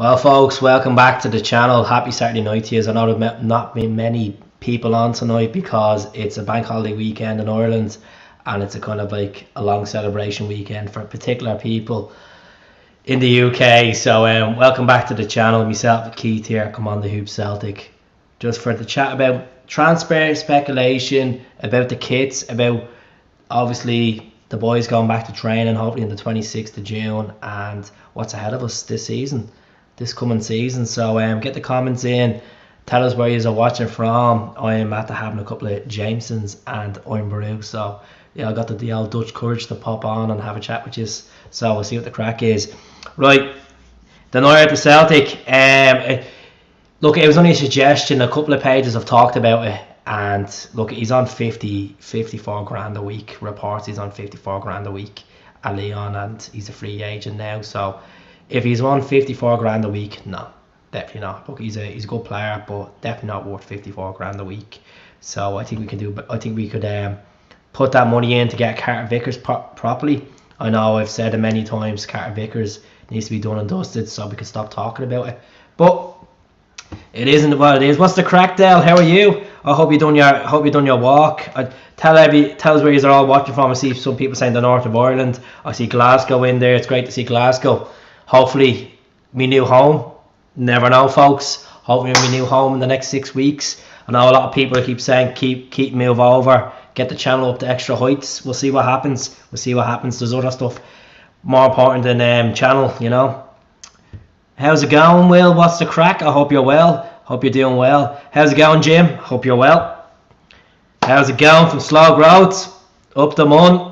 Well, folks, welcome back to the channel. Happy Saturday night to you. I know there's not been many people on tonight because it's a bank holiday weekend in Ireland, and it's a kind of like a long celebration weekend for particular people in the UK. So welcome back to the channel. Myself, Keith here. Come on, the Hoop Celtic, just for the chat about transfer speculation, about the kits, about obviously the boys going back to training hopefully on the 26th of June, and what's ahead of us this coming season. So get the comments in, tell us where you are watching from. I am after having a couple of Jamesons and I'm Brew, so yeah, I got the old Dutch courage to pop on and have a chat with you, so we'll see what the crack is. Right, the night at the Celtic, look, it was only a suggestion. A couple of pages have talked about it, and look, he's on 54 grand a week. Reports he's on 54 grand a week at Leon, and he's a free agent now. So if he's on 54 grand a week, no, definitely not. Look, he's a good player, but definitely not worth 54 grand a week. So I think we could put that money in to get Carter Vickers properly. I know I've said it many times, Carter Vickers needs to be done and dusted so we can stop talking about it. But it isn't what it is. What's the crack, Dale? How are you? I hope you done your walk. Tell us where you are all watching from. I see some people saying the north of Ireland. I see Glasgow in there. It's great to see Glasgow. Hopefully, me new home. Never know, folks. Hopefully, me new home in the next 6 weeks. I know a lot of people keep saying keep move over, get the channel up to extra heights. We'll see what happens. There's other stuff more important than channel, you know. How's it going, Will? What's the crack? I hope you're well. Hope you're doing well. How's it going, Jim? Hope you're well. How's it going from Slough Roads? Up the mun.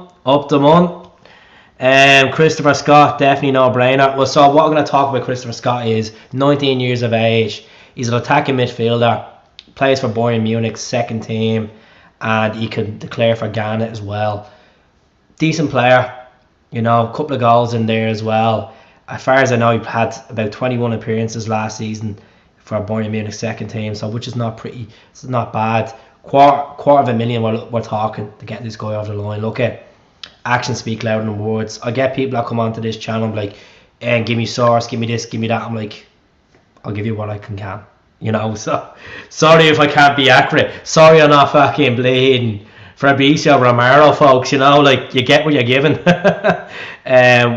Christopher Scott, definitely no brainer. Well, so what I'm going to talk about Christopher Scott is 19 years of age. He's an attacking midfielder. Plays for Bayern Munich, second team, and he can declare for Ghana as well. Decent player, you know, a couple of goals in there as well. As far as I know, he had about 21 appearances last season for Bayern Munich second team, so which is it's not bad. Quarter of a million we're talking to get this guy over the line. Look at actions speak louder than words. I get people that come onto this channel like, and give me source, give me this, give me that. I'm like, I'll give you what I can. You know, so sorry if I can't be accurate. Sorry I'm not fucking bleeding Fabrizio Romero, folks. You know, like, you get what you're given.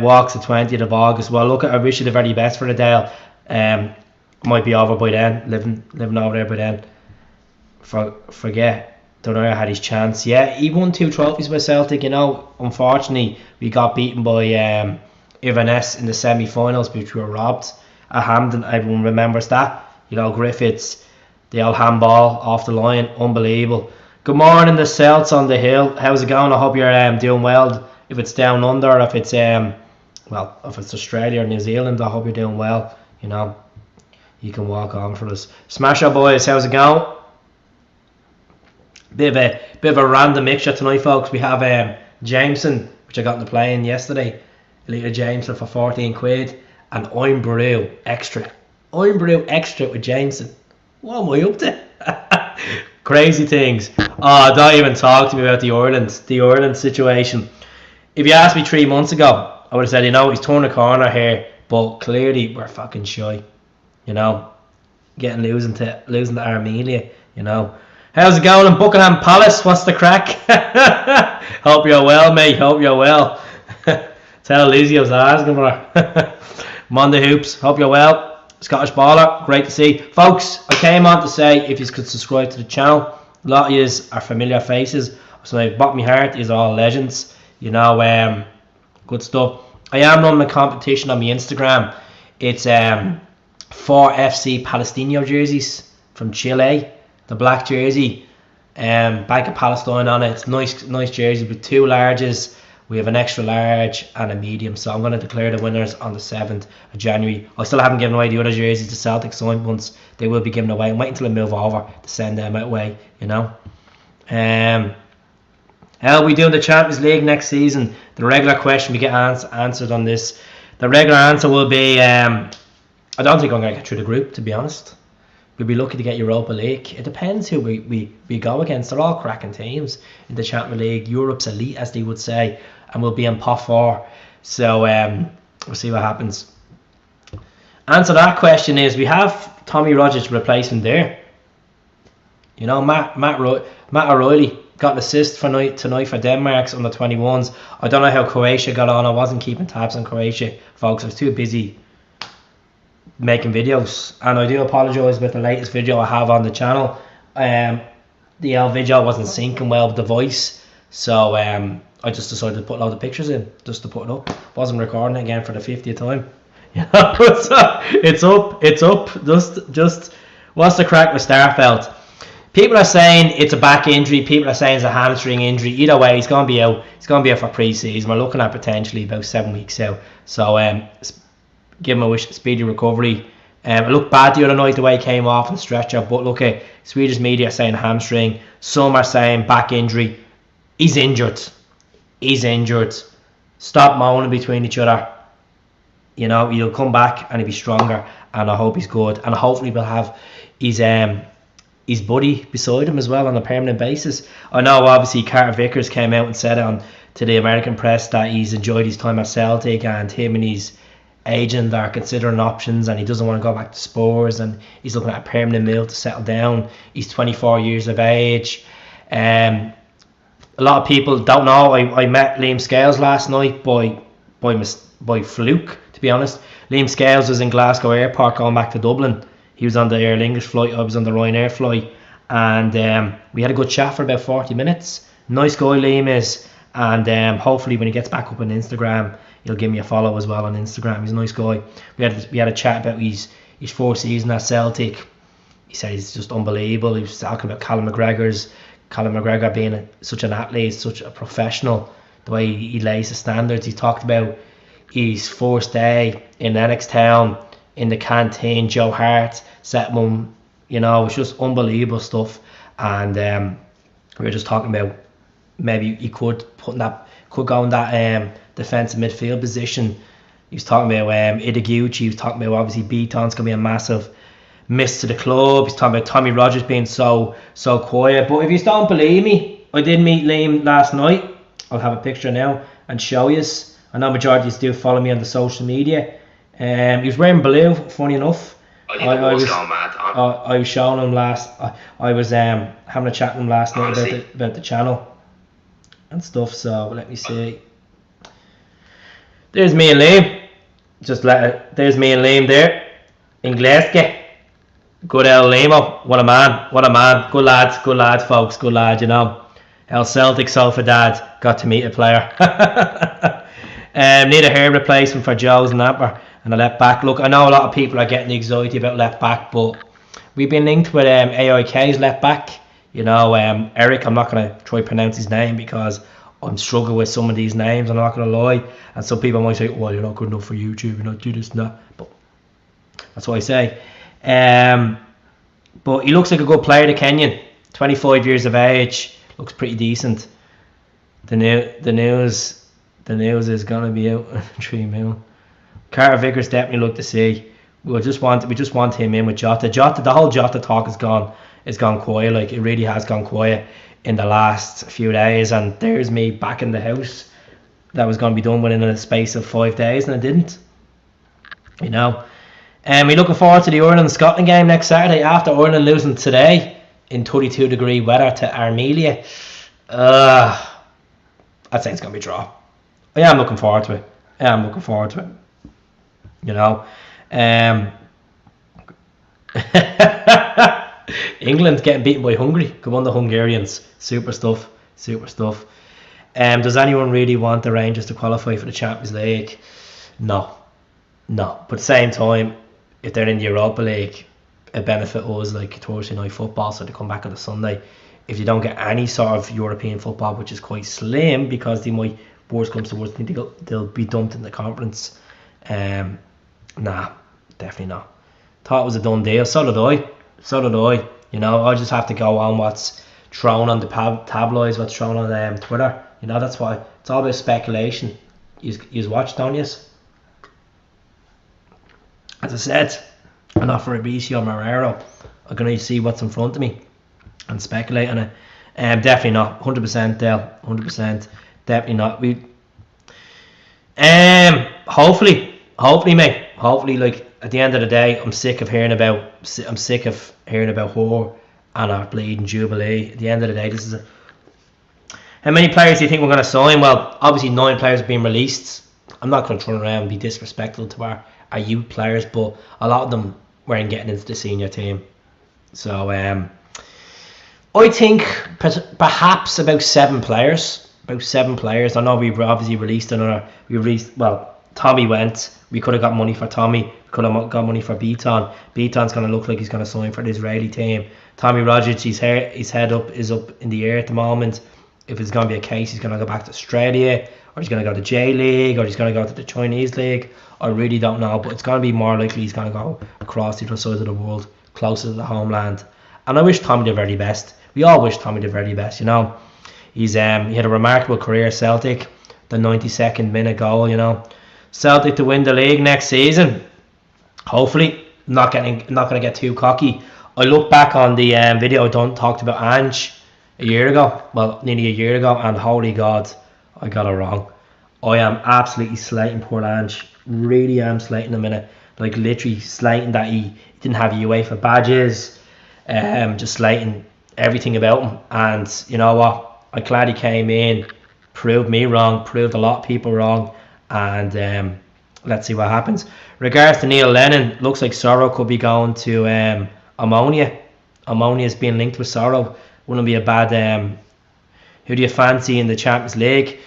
Walks the 20th of August. Well, look, I wish you the very best for the Dale. Might be over by then, living over there by then. Forget, don't know had his chance. Yeah, he won 2 trophies with Celtic. You know, unfortunately, we got beaten by Inverness in the semi-finals, which we were robbed at Hampden. Everyone remembers that. You know, Griffiths, the old handball off the line, unbelievable. Good morning, the Celts on the hill. How's it going? I hope you're doing well. If it's down under, or if it's if it's Australia or New Zealand, I hope you're doing well. You know, you can walk on for us. Smash up, boys. How's it going? Bit of a random mixture tonight, folks. We have Jameson, which I got in the plane yesterday. A litre Jameson for 14 quid, and I'm Brew extra. I'm Brew extra with Jameson. What am I up to? Crazy things. Oh, don't even talk to me about the Ireland situation. If you asked me 3 months ago, I would have said, you know, he's turned a corner here, but clearly we're fucking shy. You know, losing to Armenia. You know, how's it going in Buckingham Palace? What's the crack? Hope you're well, mate. Hope you're well. Tell Lizzie I was asking for her. Monday Hoops. Hope you're well. Scottish baller, great to see. Folks, I came on to say if you could subscribe to the channel. A lot of you are familiar faces. So my bottom of my heart is all legends. You know, good stuff. I am running a competition on my Instagram. It's 4 FC Palestino jerseys from Chile. The black jersey. Bank of Palestine on it. It's nice jersey with 2 larges. We have an extra large and a medium, so I'm going to declare the winners on the 7th of January. I still haven't given away the other jerseys, the Celtic signed ones. They will be given away. I'm waiting until I move over to send them away, you know. How are we doing the Champions League next season? The regular question we get answered on this. The regular answer will be, I don't think I'm going to get through the group, to be honest. We'll be lucky to get Europa League. It depends who we go against. They're all cracking teams in the Champions League. Europe's elite, as they would say. And we'll be in pot 4. So we'll see what happens. Answer that question is we have Tommy Rogers replacement there. You know, Matt O'Reilly got an assist for tonight for Denmark's under 21s. I don't know how Croatia got on. I wasn't keeping tabs on Croatia, folks. I was too busy making videos, and I do apologise about the latest video I have on the channel. The video wasn't syncing well with the voice, so I just decided to put a load of pictures in just to put it up. Wasn't recording it again for the 50th time. You know, it's up. Just what's the crack with Starfelt? People are saying it's a back injury. People are saying it's a hamstring injury. Either way, he's going to be out. He's going to be out for pre-season. We're looking at potentially about 7 weeks out. So give him a speedy recovery. It looked bad the other night the way he came off and stretcher. But look at Swedish media saying hamstring. Some are saying back injury. He's injured. Stop moaning between each other. You know, he'll come back and he'll be stronger. And I hope he's good. And hopefully we'll have his buddy beside him as well on a permanent basis. I know obviously Carter Vickers came out and said to the American press that he's enjoyed his time at Celtic and him and his agent are considering options and he doesn't want to go back to Spurs and he's looking at a permanent move to settle down. He's 24 years of age. A lot of people don't know I met Liam Scales last night by fluke, to be honest. Liam Scales was in Glasgow Airport going back to Dublin. He was on the Aer Lingus flight, I was on the Ryanair flight, and we had a good chat for about 40 minutes. Nice guy Liam is, and hopefully when he gets back up on Instagram, he'll give me a follow as well on Instagram. He's a nice guy. We had a chat about his first season at Celtic. He said he's just unbelievable. He was talking about Callum McGregor being such an athlete, such a professional, the way he lays the standards. He talked about his first day in Lennox Town, in the canteen, Joe Hart set him, you know, it was just unbelievable stuff. And we were just talking about maybe he could go in that defensive midfield position. He was talking about Idaguchi. He was talking about obviously Beaton's gonna be a massive miss to the club. He's talking about Tommy Rogers being so quiet. But if you don't believe me, I did meet Liam last night. I'll have a picture now and show you. I know majority of you do follow me on the social media. He was wearing blue, funny enough. I was showing him I was having a chat with him last night about the channel and stuff. So let me see. There's me and Liam. There's me and Liam there in Glasgow. Good old Liam. What a man. Good lads, folks. Good lads, you know. El Celtic sofa dad got to meet a player. Need a hair replacement for Joe's Napper. And a left back. Look, I know a lot of people are getting anxiety about left back, but we've been linked with AIK's left back. You know, Eric, I'm not going to try to pronounce his name because I'm struggling with some of these names, I'm not going to lie. And some people might say, well, you're not good enough for YouTube, you're not do this and that. But that's what I say. But he looks like a good player, the Kenyan. 25 years of age. Looks pretty decent. The news is going to be out in 3 million. Carter Vickers definitely look to see. We just want him in with Jota. The whole Jota talk is gone quiet. Like, it really has gone quiet in the last few days. And there's me back in the house. That was going to be done within a space of 5 days, and it didn't. You know. And we're looking forward to the Ireland-Scotland game next Saturday after Ireland losing today in 32-degree weather to Armenia. I'd say it's going to be a draw. I am looking forward to it. You know, England getting beaten by Hungary. Come on, the Hungarians. Super stuff. Does anyone really want the Rangers to qualify for the Champions League? No. But at the same time, if they're in the Europa League, it benefit us like Thursday night football, so they come back on the Sunday. If you don't get any sort of European football, which is quite slim because they might, worst comes to worst, think they'll be dumped in the conference. Nah, definitely not. Thought it was a done deal. So did I. You know, I just have to go on what's thrown on the tabloids, what's thrown on Twitter. You know, that's why it's all about speculation. You watch, don't you? As I said, I'm not for Fabricio Moreira. I'm going to see what's in front of me and speculate on it. Definitely not. 100% Dale. 100%. Definitely not. Hopefully, mate. Hopefully, like, at the end of the day, I'm sick of hearing about her and our bleeding Jubilee. At the end of the day, this is how many players do you think we're going to sign? Well, obviously 9 players have been released. I'm not going to turn around and be disrespectful to our youth players, but a lot of them weren't getting into the senior team. So I think perhaps about 7 players. About 7 players. I know we obviously released another. Tommy went. We could have got money for Tommy. We could have got money for Beaton. Beaton's going to look like he's going to sign for the Israeli team. Tommy Rogic, his head is up in the air at the moment. If it's going to be a case, he's going to go back to Australia, or he's going to go to J League, or he's going to go to the Chinese League. I really don't know, but it's going to be more likely he's going to go across the other side of the world, closer to the homeland. And I wish Tommy the very best. We all wish Tommy the very best, you know. He had a remarkable career at Celtic, the 92nd minute goal, you know. Celtic to win the league next season. Hopefully, not going to get too cocky. I look back on the video I talked about Ange a year ago, well, nearly a year ago, and holy God, I got it wrong. I am absolutely slating poor Ange. Really am slating him in it. Like, literally slating that he didn't have UEFA badges. Just slating everything about him. And you know what? I'm glad he came in, proved me wrong, proved a lot of people wrong, and let's see what happens. Regards to Neil Lennon, looks like Sorrow could be going to Ammonia. Ammonia is being linked with Sorrow. Wouldn't be a bad. Who do you fancy in the Champions League?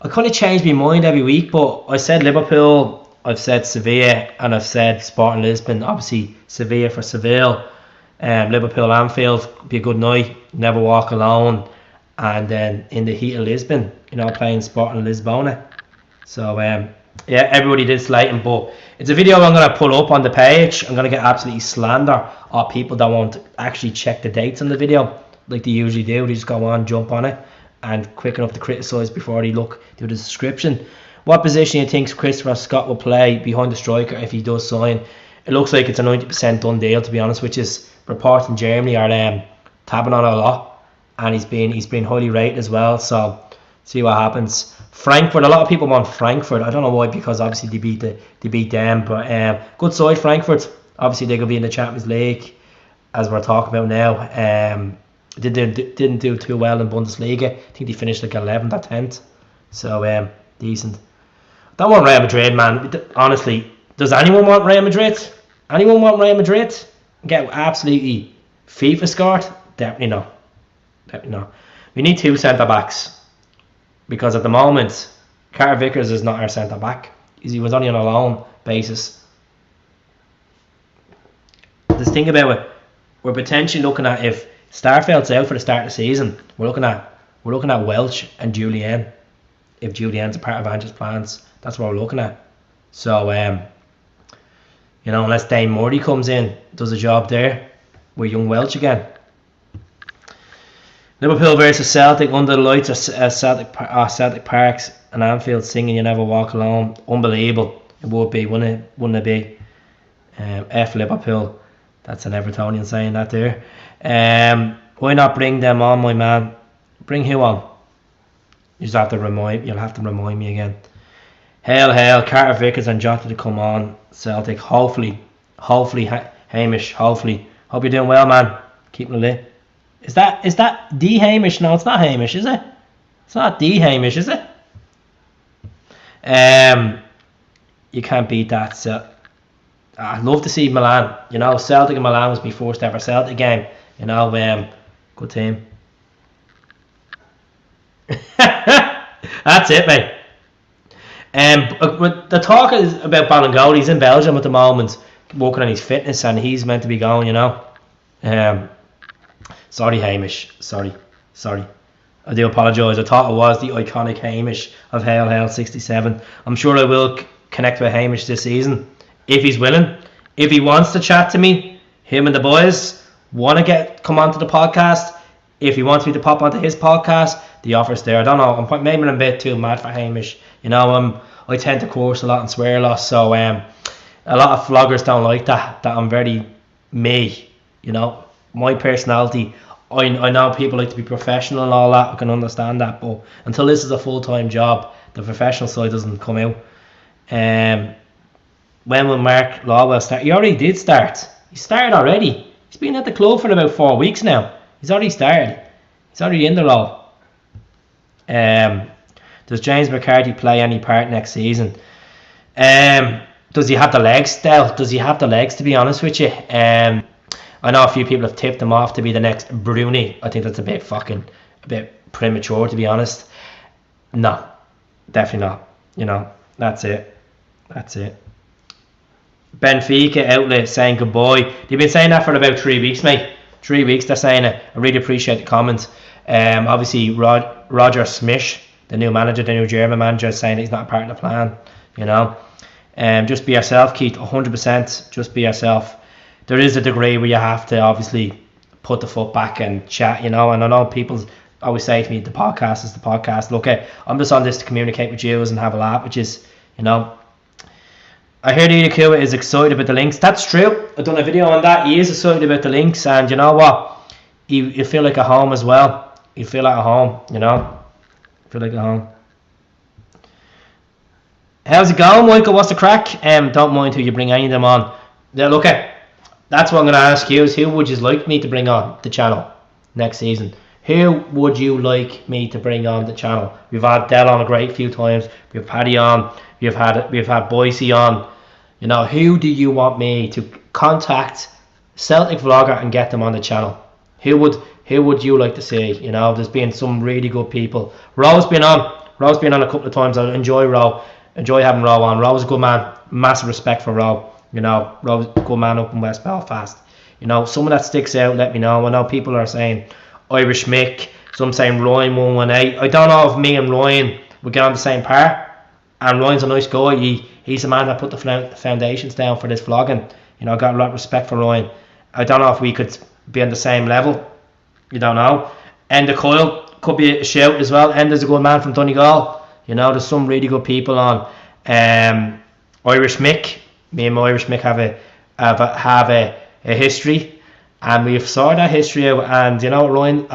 I kind of change my mind every week, but I said Liverpool, I've said Sevilla, and I've said Sporting Lisbon. Obviously Sevilla for Seville. Liverpool Anfield be a good night. Never walk alone. And then in the heat of Lisbon, you know, playing Sporting Lisbona. So yeah, everybody did slate him, but it's a video I'm going to put up on the page. I'm going to get absolutely slander of people that won't actually check the dates on the video like they usually do. They just go on, jump on it, and quick enough to criticise before they do the description. What position do you think Christopher Scott will play behind the striker if he does sign? It looks like it's a 90% done deal, to be honest, which is reports in Germany are tapping on a lot, and he's been highly rated as well. So see what happens. Frankfurt, a lot of people want Frankfurt. I don't know why, because obviously they beat them, but good side Frankfurt. Obviously they could be in the Champions League, as we're talking about now. Didn't do too well in Bundesliga. I think they finished like 11th or 10th. So decent. Don't want Real Madrid, man. Honestly, does anyone want Real Madrid? Anyone want Real Madrid? Get absolutely FIFA scored? Definitely not. Definitely not. We need 2 centre backs, because at the moment Carter Vickers is not our centre back. He was only on a loan basis. Just think about it. We're potentially looking at, if Starfeld's out for the start of the season, we're looking at Welch and Julian. If Julian's a part of Ange's plans, that's what we're looking at. So you know, unless Dane Murray comes in, does a job there, we're young Welch again. Liverpool versus Celtic under the lights of Celtic Parks and Anfield, singing "You Never Walk Alone." Unbelievable. It would be, wouldn't it be? F Liverpool. That's an Evertonian saying that there. Why not bring them on, my man? Bring who on? You'll have to remind me again. Hail, Carter Vickers and Jota to come on. Celtic, hopefully, Hamish, hopefully. Hope you're doing well, man. Keeping it lit. Is that D Hamish? No, it's not Hamish, is it? It's not D Hamish, is it? You can't beat that. So I'd love to see Milan. You know, Celtic and Milan was my first ever Celtic game. You know, good team. That's it, mate. The talk is about Balangoli. He's in Belgium at the moment, working on his fitness, and he's meant to be going, you know. Sorry, Hamish. Sorry. I do apologise. I thought it was the iconic Hamish of Hail 67. I'm sure I will connect with Hamish this season, if he's willing. If he wants to chat to me, him and the boys want to come onto the podcast. If he wants me to pop onto his podcast, the offer's there. I don't know. Maybe I'm a bit too mad for Hamish. You know, I tend to curse a lot and swear a lot, so a lot of vloggers don't like that I'm very me. You know, my personality. I know people like to be professional and all that. I can understand that, but until this is a full-time job, the professional side doesn't come out. When will Mark Lawwell start? He already did start. He started already. He's been at the club for about 4 weeks now. He's already started. He's already in the role. Does James McCarthy play any part next season? Does he have the legs, Del? Does he have the legs, to be honest with you? I know a few people have tipped him off to be the next Bruni. I think that's a bit premature, to be honest. No, definitely not. You know, that's it. Benfica outlet saying goodbye. They've been saying that for about 3 weeks, mate. 3 weeks they're saying it. I really appreciate the comments. Obviously, Roger Smith, the new manager, the new German manager, is saying he's not part of the plan. You know, just be yourself, Keith. 100%. Just be yourself. There is a degree where you have to obviously put the foot back and chat. You know, and I know people always say to me, the podcast is the podcast. Look, I'm just on this to communicate with you and have a laugh, which is, you know. I heard Irakua is excited about the links. That's true. I've done a video on that. He is excited about the links, and you know what? You feel like at home as well. You feel like at home, you know. Feel like at home. How's it going, Michael? What's the crack? Don't mind who you bring any of them on. Yeah, look, that's what I'm going to ask you is who would you like me to bring on the channel next season? Who would you like me to bring on the channel? We've had Del on a great few times. We've Paddy on. We've had Boise on. You know, who do you want me to contact Celtic vlogger and get them on the channel? Who would you like to see? You know, there's been some really good people. Ro's been on a couple of times. I enjoy Ro. Enjoy having Ro on. Ro's a good man. Massive respect for Ro. You know, Ro's a good man up in West Belfast. You know, someone that sticks out, let me know. I know people are saying Irish Mick. Some saying Ryan 118. I don't know if me and Ryan would get on the same par. And Ryan's a nice guy. He's the man that put the foundations down for this vlogging. You know, I got a lot of respect for Ryan. I don't know if we could be on the same level. You don't know. Enda Coyle could be a shout as well. Enda's a good man from Donegal. You know, there's some really good people on. Irish Mick. Me and my Irish Mick have a history, and we've sorted that history out. And you know, Ryan,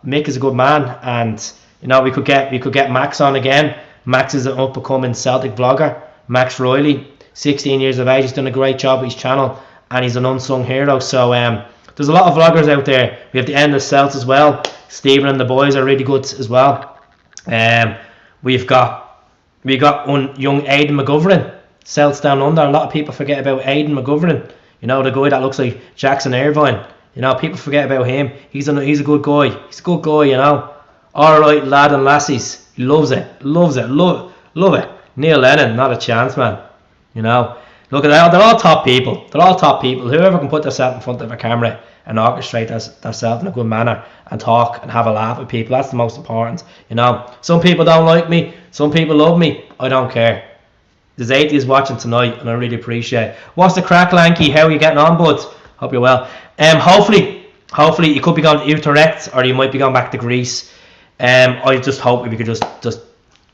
Mick is a good man, and you know, we could get Max on again. Max is an up-and-coming Celtic vlogger. Max Riley, 16 years of age. He's done a great job with his channel, and he's an unsung hero. So there's a lot of vloggers out there. We have the End of Celts as well. Stephen and the boys are really good as well. We've got young Aidan McGovern, Celts Down Under. A lot of people forget about Aidan McGovern. You know, the guy that looks like Jackson Irvine. You know, people forget about him. He's a good guy. He's a good guy, you know. Alright, lad and lassies. He loves it. Love it. Neil Lennon, not a chance, man. You know. Look at that. They're all top people. Whoever can put themselves in front of a camera and orchestrate themselves in a good manner and talk and have a laugh with people, that's the most important. You know. Some people don't like me. Some people love me. I don't care. There's 80s watching tonight, and I really appreciate it. What's the crack, Lanky? How are you getting on, bud? Hope you're well. Hopefully you could be going to Utrecht, or you might be going back to Greece. I just hope we could just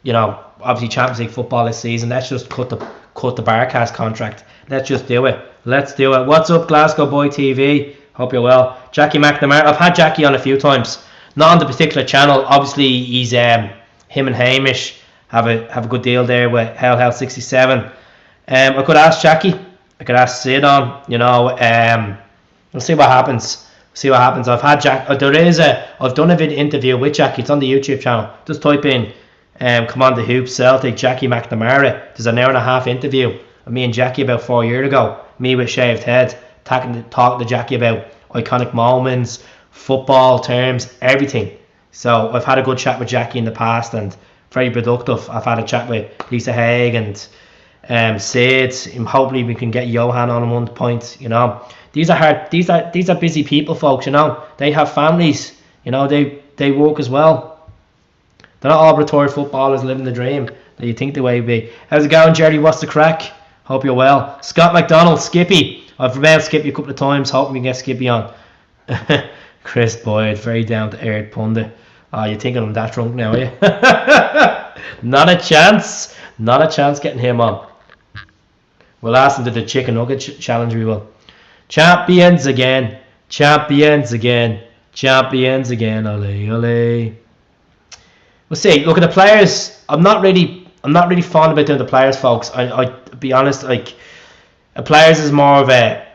you know, obviously Champions League football this season. Let's just cut the Barcast contract. Let's just do it. Let's do it. What's up, Glasgow Boy TV? Hope you're well. Jackie McNamara. I've had Jackie on a few times. Not on the particular channel. Obviously, he's him and Hamish have a good deal there with Hell 67. I could ask Jackie. I could ask Sid on. You know, we'll see what happens. I've had Jack. I've done a video interview with Jackie. It's on the YouTube channel. Just type in come on the Hoops Celtic Jackie McNamara. There's an hour and a half interview of me and Jackie about 4 years ago. Me with shaved head, talking to Jackie about iconic moments, football terms, everything. So I've had a good chat with Jackie in the past and very productive. I've had a chat with Lisa Haig and Sid. Hopefully we can get Johan on one point. You know, these are hard. These are busy people, folks. You know, they have families. You know, they work as well. They're not all retired footballers living the dream that you think they may be. How's it going, Jerry? What's the crack? Hope you're well. Scott McDonald, Skippy. I've met Skippy a couple of times. Hoping we can get Skippy on. Chris Boyd, very down to earth pundit. You're thinking I'm that drunk now, are you? Not a chance. Not a chance getting him on. We'll ask him to the chicken nugget challenge. We will. Champions again. Ole, ole. We'll see. Look at the players. I'm not really fond about doing the players, folks. I be honest, like, The players is more of a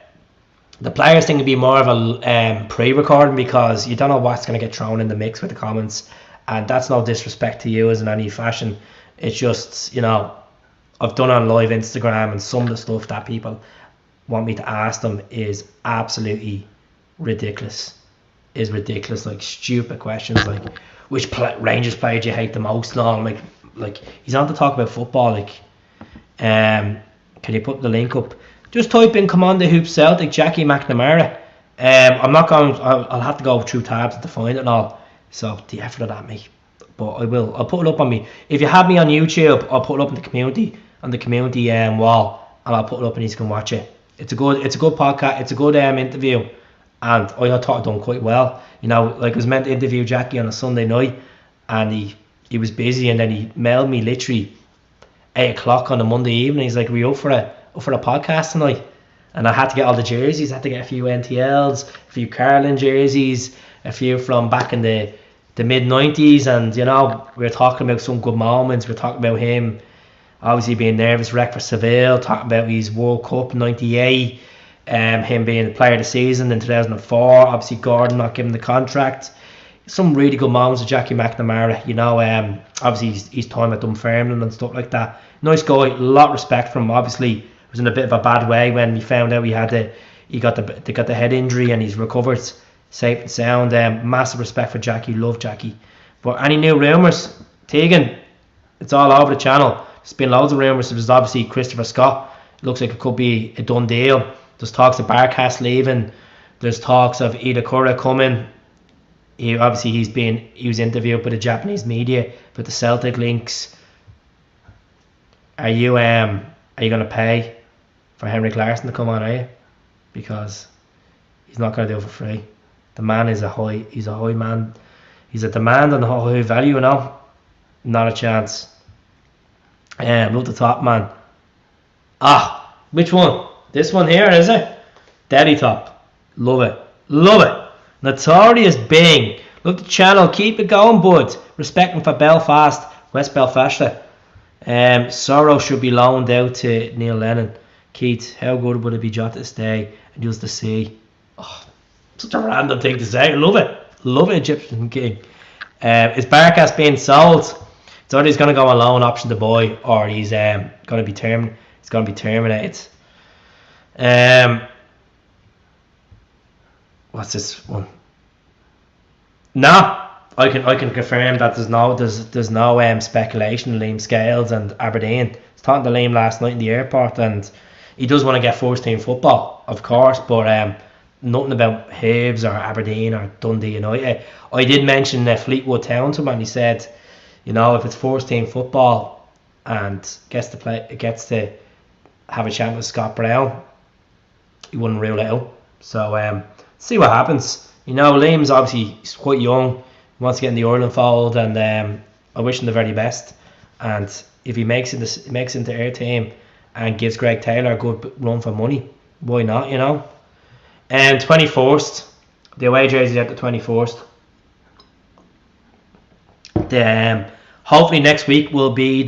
the players thing would be more of a pre-recording, because you don't know what's going to get thrown in the mix with the comments, and that's no disrespect to you as in any fashion. It's just, I've done on live Instagram, and some of the stuff that people want me to ask them is absolutely ridiculous. Like stupid questions, like which Rangers player do you hate the most? No, I'm like he's on to talk about football. Like, can you put the link up? Just type in Commander Hoop Celtic Jackie McNamara. I'm not going. I'll have to go through tabs to find it and all. So the effort of that, mate. But I will. I'll put it up on me. If you have me on YouTube, I'll put it up in the community wall, and I'll put it up and you can watch it. It's a good podcast. It's a good interview. And I thought I'd done quite well. Like I was meant to interview Jackie on a Sunday night, and he was busy, and then he mailed me literally 8 o'clock on a Monday evening. He's like, "We up for a podcast tonight?" And I had to get all the jerseys. I had to get a few NTLs, a few Carlin jerseys, a few from back in the mid 90s, and we were talking about some good moments. We were talking about him obviously being nervous wreck for Seville, talking about his World Cup '98. Him being the player of the season in 2004, obviously Gordon not giving the contract. Some really good moments with Jackie McNamara. Obviously his time at Dunfermline and stuff like that. Nice guy, a lot of respect from him. Obviously it was in a bit of a bad way when we found out he got the head injury, and he's recovered safe and sound. Massive respect for Jackie, love Jackie. But any new rumours, Tegan, it's all over the channel. There's been loads of rumours. There's obviously Christopher Scott. It looks like it could be a done deal. There's talks of Barkas leaving. There's talks of Ida Kura coming. He was interviewed by the Japanese media with the Celtic links. Are you gonna pay for Henrik Larsson to come on? Are you? Because he's not gonna do it for free. The man is he's a high man. He's a demand and a high value. Not a chance. Look the top man. Which one? This one here, is it? Daddy top. Love it. Notorious Bing. Look the channel. Keep it going, bud. Respecting for Belfast. West Belfast. Sorrow should be loaned out to Neil Lennon. Keith, how good would it be Jota to stay and just to see? Such a random thing to say. Love it, Egyptian King. Is Barkas being sold? It's either he's going to go on loan option to buy, or he's going to be terminated. What's this one? No, I can confirm that there's no speculation. Liam Scales and Aberdeen. I was talking to Liam last night in the airport, and he does want to get first team football, of course, but nothing about Hibs or Aberdeen or Dundee United. I did mention Fleetwood Town to him, and he said, if it's first team football and gets to have a chat with Scott Brown, he wouldn't rule it out. So see what happens. Liam's obviously quite young, he wants to get in the Ireland fold, and I wish him the very best. And if he makes into our team and gives Greg Taylor a good run for money, why not? 21st, the away jersey at the 21st. Hopefully next week will be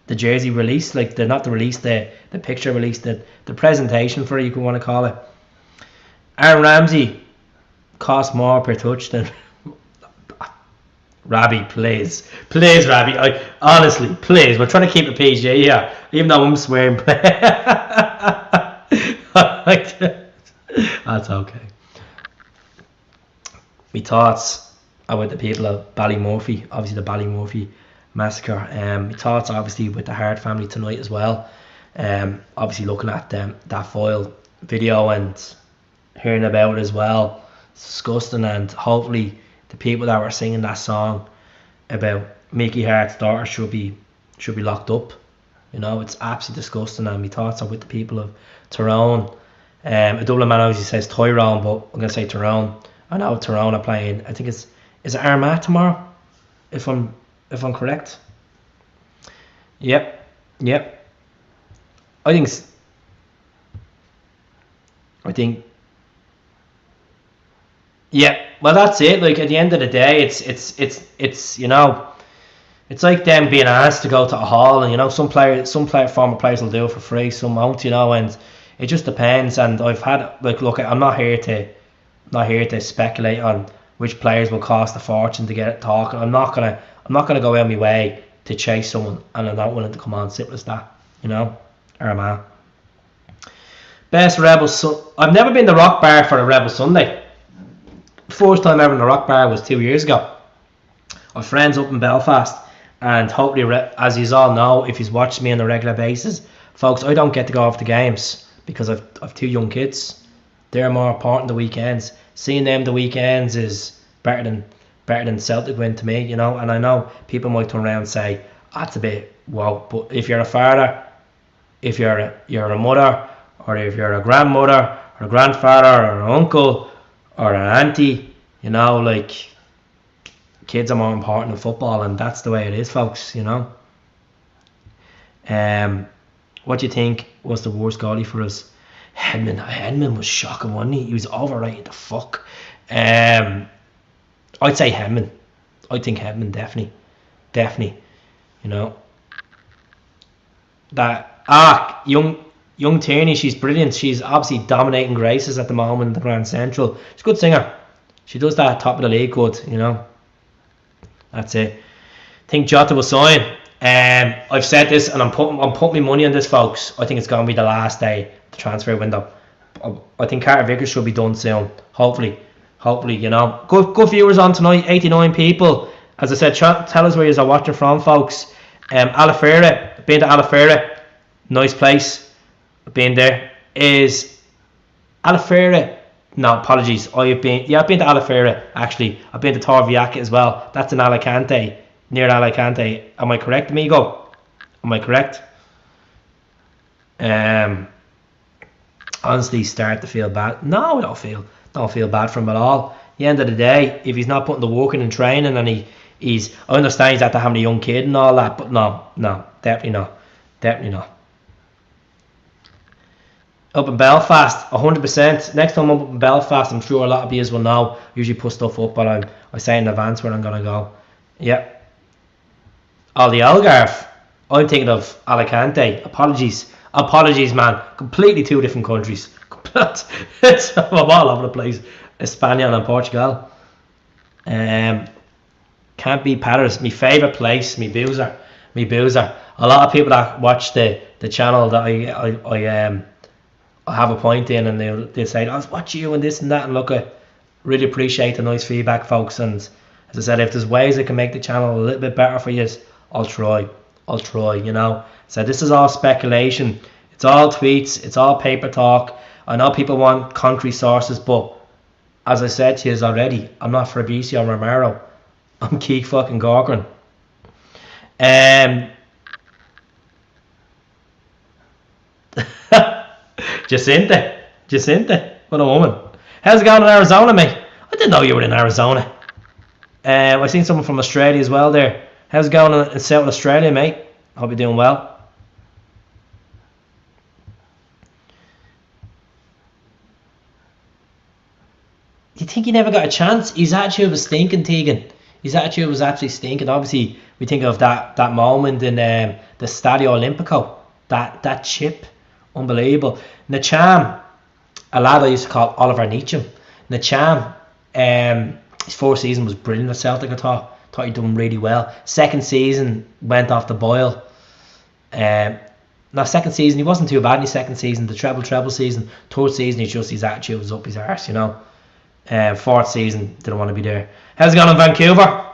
the jersey release, like the picture release, the presentation for it, you can want to call it. Aaron Ramsey costs more per touch than Rabbi, please Rabbi, honestly, please, we're trying to keep it PG here, even though I'm swearing. That's okay. My thoughts about the people of Ballymurphy, obviously the Ballymurphy massacre. My thoughts obviously with the Hart family tonight as well. Obviously looking at that foil video and hearing about it as well, it's disgusting. And hopefully the people that were singing that song about Mickey Hart's daughter should be locked up. It's absolutely disgusting. And my thoughts are with the people of Tyrone. A Dublin man obviously says Tyrone, but I'm gonna say Tyrone. I know Tyrone are playing, I think is it Armagh tomorrow, if I'm correct. Yep. I think yeah, well that's it. Like at the end of the day, it's It's like them being asked to go to a hall, and former players will do it for free, some won't, and it just depends. And I've had look, I'm not here to speculate on which players will cost a fortune to get it talking. I'm not gonna go out of my way to chase someone, and I'm not willing to come on. Simple as that, Armagh. Best Rebel I've never been to Rock Bar for a Rebel Sunday. First time ever in the Rock Bar was 2 years ago. Our friends up in Belfast, and hopefully, as you all know, if you've watched me on a regular basis, folks, I don't get to go off the games because I've 2 young kids. They're more important the weekends. Seeing them the weekends is better than Celtic win to me, And I know people might turn around and say, that's a bit wow. But if you're a father, if you're a mother, or if you're a grandmother, or a grandfather, or an uncle, or an auntie, kids are more important than football, and that's the way it is, folks, What do you think was the worst goalie for us? Hedman was shocking, wasn't he? He was overrated the fuck. I'd say Hedman. I think Hedman, definitely. That young Tierney, she's brilliant. She's obviously dominating Graces at the moment in the Grand Central. She's a good singer. She does that top of the league good, That's it. I think Jota will sign. I've said this, and I'm putting my money on this, folks. I think it's going to be the last day of the transfer window. I think Carter Vickers should be done soon. Hopefully, Good viewers on tonight, 89 people. As I said, tell us where you are watching from, folks. Alafera, been to Alafera, nice place. Been there. Is Alafera? No, apologies. I've been to Alafera, actually. I've been to Torrevieja as well. That's in Alicante, near Alicante. Am I correct, amigo? Am I correct? Honestly, start to feel bad. No, I don't feel bad for him at all. At the end of the day, if he's not putting the work in and training, and I understand he's after having a young kid and all that, but no, definitely not. Up in Belfast, 100%. Next time I'm up in Belfast, I'm sure a lot of you will know. I usually put stuff up, but I say in advance where I'm going to go. Yeah. Oh, the Algarve. I'm thinking of Alicante. Apologies, man. Completely 2 different countries. It's I'm all over the place. España and Portugal. Can't beat Paris. My favourite place. My boozer. A lot of people that watch the channel that I have a point in, and they say, "I'll watch you and this and that," and look, I really appreciate the nice feedback, folks. And as I said, if there's ways I can make the channel a little bit better for you, I'll try. So this is all speculation. It's all tweets. It's all paper talk. I know people want concrete sources, but as I said to you already, I'm not Fabrizio Romero. I'm Keith fucking Corcoran. Jacinta, what a woman. How's it going in Arizona, mate? I didn't know you were in Arizona. I seen someone from Australia as well there. How's it going in South Australia, mate? Hope you're doing well. Do you think he never got a chance? His attitude was stinking, Tegan. His attitude was absolutely stinking. Obviously, we think of that moment in the Stadio Olimpico. That chip. Unbelievable. Nacham, a lad I used to call Oliver Neacham. Nacham, his first season was brilliant at Celtic. I thought he'd done really well. Second season went off the boil. Second season he wasn't too bad in his second season. The treble season. Third season his attitude was up his arse, Fourth season didn't want to be there. How's it going in Vancouver?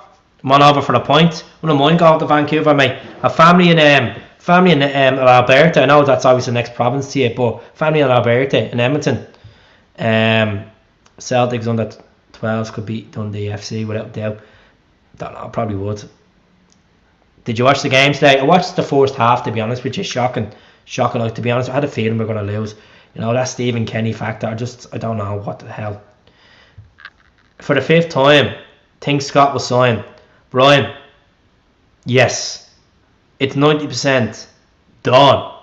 I'm on over for the point. Wouldn't mind going to Vancouver, mate. A family in Alberta. I know that's obviously the next province to you, but family in Alberta, in Edmonton. Celtics under 12s could beat Dundee FC without doubt. Don't know, probably would. Did you watch the game today? I watched the first half, to be honest, which is shocking. Like, to be honest, I had a feeling we were going to lose. That Stephen Kenny factor. I don't know what the hell. For the 5th time, think Scott will sign. Brian, yes. It's 90% done.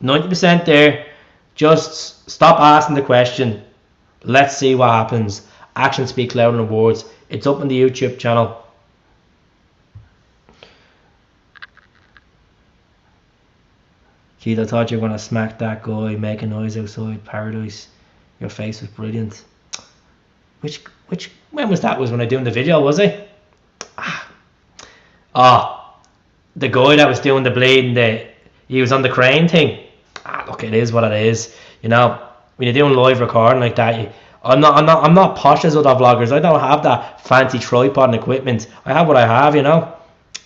90% there. Just stop asking the question. Let's see what happens. Actions speak louder than words. It's up on the YouTube channel. Keith, I thought you were going to smack that guy making noise outside Paradise. Your face was brilliant. When was that? Was when I doing the video, was it? The guy that was doing the bleeding, he was on the crane thing. Look, it is what it is. You know, when you're doing live recording like that, I'm not posh as other vloggers. I don't have that fancy tripod and equipment. I have what I have, you know.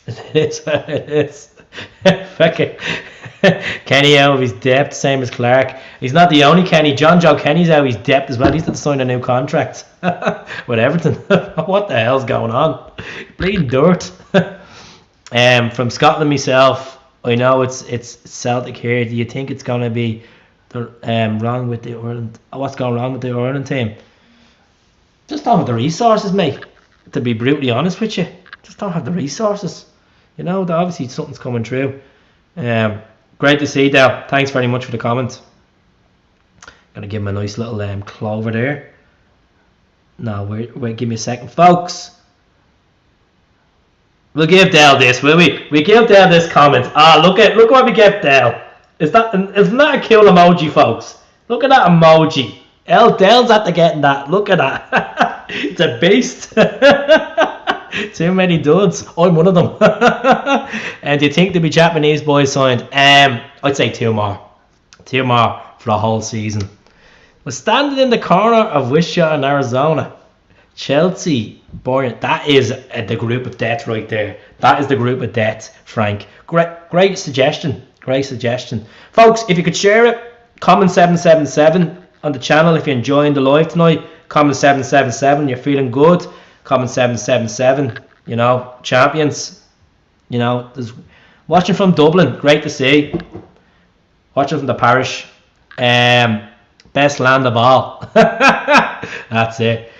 It is. Fucking Kenny out of his depth, same as Clark. He's not the only Kenny. John Joe Kenny's out of his depth as well. He's to sign a new contract with Everton. What the hell's going on? Bleeding dirt. From Scotland myself, I know it's Celtic here. Do you think it's going to be wrong with the Ireland? What's going wrong with the Ireland team? Just don't have the resources, mate. To be brutally honest with you, just don't have the resources. You know, obviously something's coming through. Great to see, Dale. Thanks very much for the comment. Gonna give him a nice little clover there. No, wait, give me a second, folks. We'll give Dale this, will we? We give Dale this comment. Look what we give Dale. Isn't that a cool emoji, folks? Look at that emoji. Dale's after getting that. Look at that. It's a beast. Too many duds. I'm one of them. And do you think there'll be Japanese boys signed? I'd say two more. Two more for the whole season. We're standing in the corner of Wichita in Arizona. Chelsea, Bayern. That is the group of death right there. That is the group of death, Frank. Great suggestion. Great suggestion. Folks, if you could share it, comment 777 on the channel if you're enjoying the live tonight. Comment 777, you're feeling good. Comment 777, you know, champions. You know, there's watching from Dublin, great to see. Watching from the parish. Best land of all. That's it.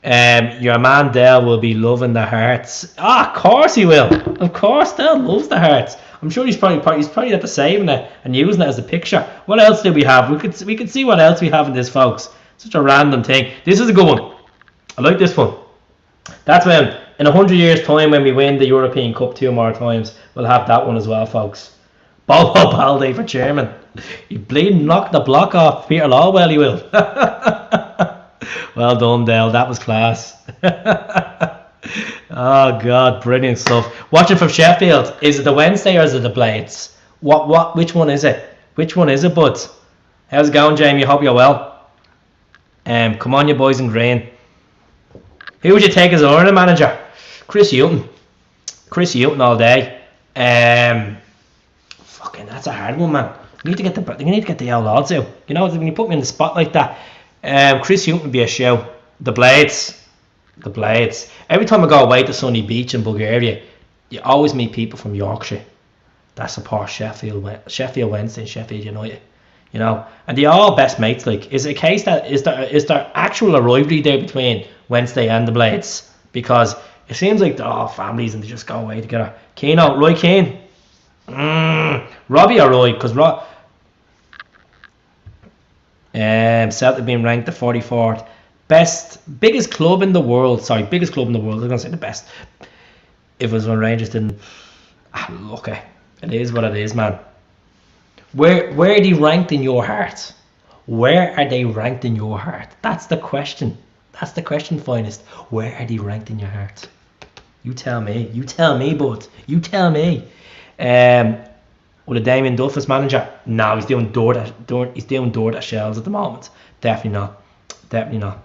Your man Dale will be loving the hearts. Of course he will. Of course, Dale loves the hearts. I'm sure he's probably at the saving it and using it as a picture. What else do we have? We could see what else we have in this, folks. Such a random thing. This is a good one. I like this one. That's when, in 100 years' time, when we win the European Cup 2 more times, we'll have that one as well, folks. Bobo Balde for chairman. You bleeding knocked the block off Peter Lawwell, he will. Well done, Dale. That was class. Oh, God. Brilliant stuff. Watching from Sheffield. Is it the Wednesday or is it the Blades? Which one is it? Which one is it, bud? How's it going, Jamie? Hope you're well. Come on, you boys in green. Who would you take as Ireland manager? Chris Hughton. Chris Hughton all day. Fucking, that's a hard one, man. You need to get the old lads out. You know, when you put me in the spot like that. Chris Hughton would be a show. The Blades. Every time I go away to Sunny Beach in Bulgaria, you always meet people from Yorkshire that support Sheffield Wednesday and Sheffield United. You know, and they're all best mates. Like, is it a case that is there actual rivalry there between Wednesday and the Blades? Because it seems like they're all families and they just go away together. Roy Keane, Robbie or Roy? Because Celtic being ranked the 44th biggest club in the world. Biggest club in the world. I'm gonna say the best. If it was when Rangers didn't. Look, it is what it is, man. Where are they ranked in your heart? Where are they ranked in your heart? That's the question. That's the question, finest. Where are they ranked in your heart? You tell me. You tell me, bud. You tell me. With a Damien Duff as manager? No, he's doing DoorDash shells at the moment. Definitely not.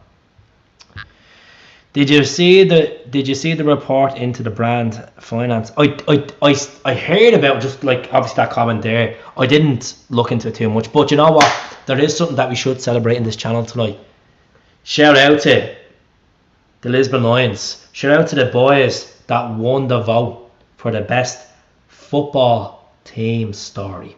Did you see the report into the brand finance? I heard about just like obviously that comment there. I didn't look into it too much, but you know what? There is something that we should celebrate in this channel tonight. Shout out to the Lisbon Lions. Shout out to the boys that won the vote for the best football team story.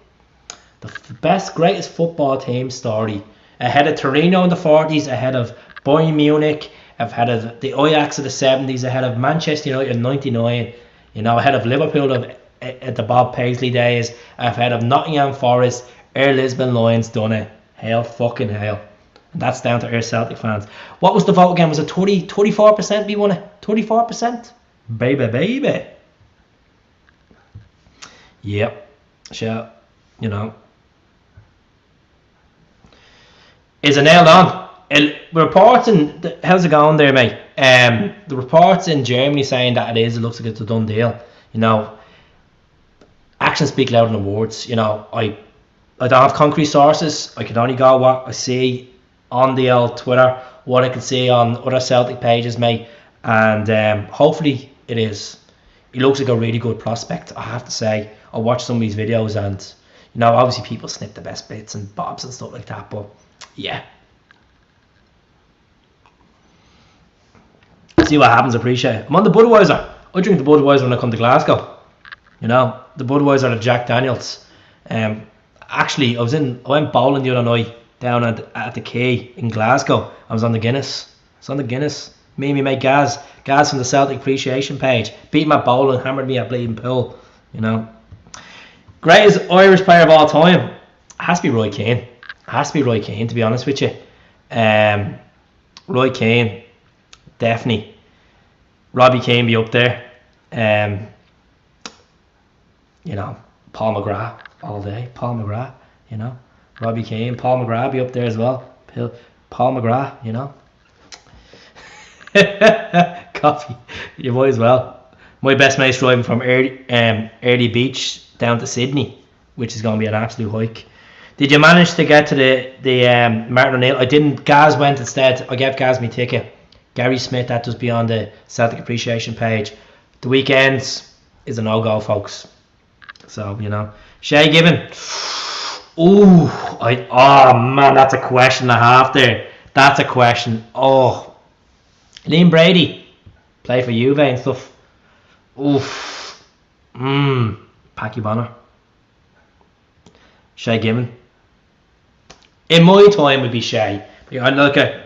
The greatest football team story. Ahead of Torino in the 40s, ahead of Bayern Munich, ahead of the Ajax of the 70s, ahead of Manchester United in 99, you know, ahead of Liverpool at the Bob Paisley days, ahead of Nottingham Forest. Our Lisbon Lions done it. Hail fucking hail. And that's down to our Celtic fans. What was the vote again? Was it 24% we won it? 24%? Baby. Yep. Sure. You know, Is it nailed on? Reports in how's it going there, mate? The reports in Germany saying that it looks like it's a done deal. You know, actions speak louder than words. You know, I don't have concrete sources. I can only go what I see on the old Twitter, what I can see on other Celtic pages, mate. And hopefully it is. He looks like a really good prospect, I have to say. I watched some of these videos and, you know, obviously people snip the best bits and bobs and stuff like that, but yeah. See what happens, appreciate it. I'm on the Budweiser. I drink the Budweiser when I come to Glasgow. You know, the Budweiser, the Jack Daniels. Actually, I went bowling the other night down at the Quay in Glasgow. I was on the Guinness. Me and my mate Gaz from the Celtic Appreciation page, beat me at bowling, hammered me at bleeding pool. You know, greatest Irish player of all time has to be Roy Keane. To be honest with you. Roy Keane, definitely. Robbie Keane be up there. You know, Paul McGrath all day. Paul McGrath, you know, Robbie Keane, Paul McGrath be up there as well. Paul McGrath, you know. Coffee, you might as well. My best mate's driving from Early Beach down to Sydney, which is going to be an absolute hike. Did you manage to get to the Martin O'Neill? I didn't. Gaz went instead. I gave Gaz my ticket. Gary Smith, that does be on the Celtic Appreciation page. The weekends is a no-go, folks. So, you know. Shay Gibbon. Oh man, that's a question and a half there. That's a question. Oh. Liam Brady, play for Juve and stuff. Oof. Packy Bonner. Shay Gibbon. In my time would be Shay. I look at.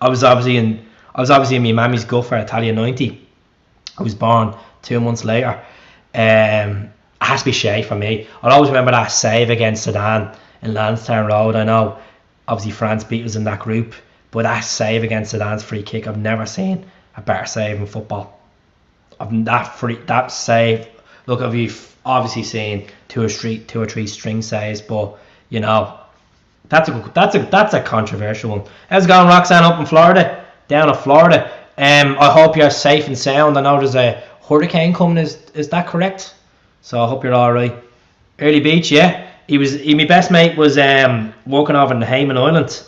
I was obviously in my mammy's gut for Italia 90. I was born 2 months later. It has to be Shay for me. I'll always remember that save against Sudan in Lansdowne Road. I know, obviously France beat us in that group. But that save against Sudan's free kick, I've never seen a better save in football. That save. Look, I've obviously seen two or three string saves, but you know, that's a controversial one. How's it going, Roxanne, up in Florida? Down in Florida. I hope you're safe and sound. I know there's a hurricane coming. Is that correct? So I hope you're all right. Early Beach, yeah. My best mate was working over in the Hayman Islands.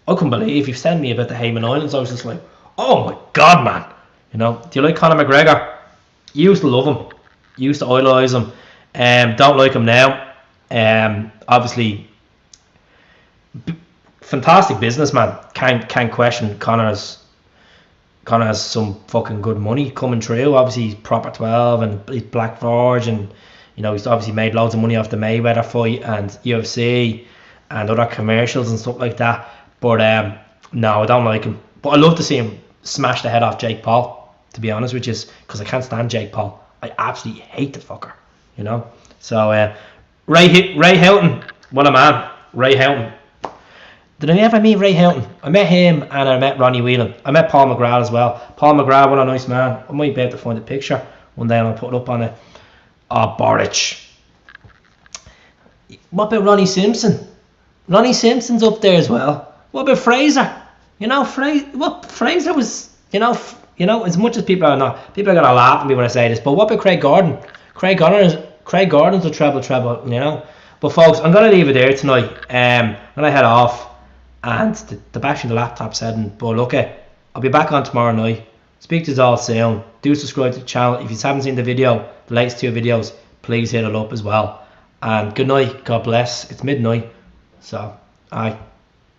I couldn't believe you sent me about the Hayman Islands. I was just like, oh my god, man. You know, do you like Conor McGregor? You used to love him. You used to idolise him. Don't like him now. Obviously, fantastic businessman. Can't question Conor has some fucking good money coming through. Obviously, he's proper 12 and he's Black Forge, and you know, he's obviously made loads of money off the Mayweather fight and UFC and other commercials and stuff like that. But no, I don't like him. But I love to see him smash the head off Jake Paul, to be honest, which is because I can't stand Jake Paul. I absolutely hate the fucker, you know. So Ray Houghton, what a man, Ray Houghton. Did I ever meet Ray Houghton? I met him and I met Ronnie Whelan. I met Paul McGrath as well. Paul McGrath, what a nice man. I might be able to find a picture one day and I'll put it up on it. Oh, Boric. What about Ronnie Simpson? Ronnie Simpson's up there as well. What about Fraser? You know, Fraser was, you know, as much as people are gonna laugh at me when I say this, but what about Craig Gordon? Craig Gordon's a treble, you know. But folks, I'm gonna leave it there tonight. I'm gonna head off, and the battery in the laptop's heading. But look, I'll be back on tomorrow night. Speak to you all soon. Do subscribe to the channel if you haven't seen the latest 2 videos. Please hit it up as well. And good night. God bless. It's midnight, so aye.